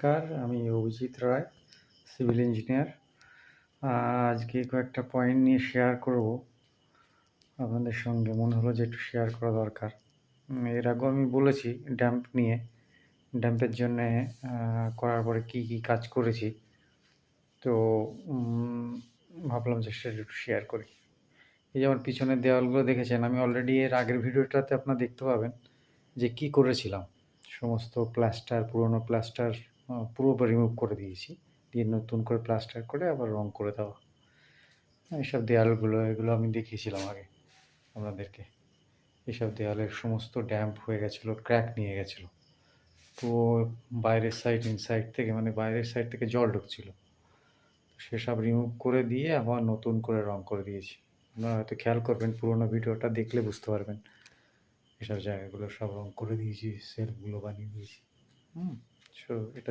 নমস্কার, আমি অভিজিৎ রায়, civil engineer. আজকে কয়েকটা পয়েন্ট নিয়ে শেয়ার করব আপনাদের সঙ্গে। মনে হলো যে একটু শেয়ার করা দরকার। এর আগেও আমি বলেছি ড্যাম্প নিয়ে, ড্যাম্পের জন্যে করার পরে কী কী কাজ করেছি। তো ভাবলাম যে সেটা একটু শেয়ার করি। এই যে আমার পিছনের দেওয়ালগুলো দেখেছেন, আমি অলরেডি এর আগের ভিডিওটাতে আপনারা দেখতে পাবেন যে কী করেছিলাম। সমস্ত প্লাস্টার, পুরনো প্লাস্টার পুরো রিমুভ করে দিয়েছি, দিয়ে নতুন করে প্লাস্টার করে আবার রং করে দেওয়া। এইসব দেওয়ালগুলো এগুলো আমি দেখিয়েছিলাম আগে আপনাদেরকে। এইসব দেওয়ালের সমস্ত ড্যাম্প হয়ে গেছিলো, ক্র্যাক নিয়ে গেছিলো। পুরো বাইরের সাইড, ইনসাইড থেকে, মানে বাইরের সাইড থেকে জল ঢুকছিলো। সেসব রিমুভ করে দিয়ে আবার নতুন করে রং করে দিয়েছি। আপনারা হয়তো খেয়াল করবেন, পুরোনো ভিডিওটা দেখলে বুঝতে পারবেন। এসব জায়গাগুলো সব রং করে দিয়েছি, সেলফগুলো বানিয়ে দিয়েছি। সো এটা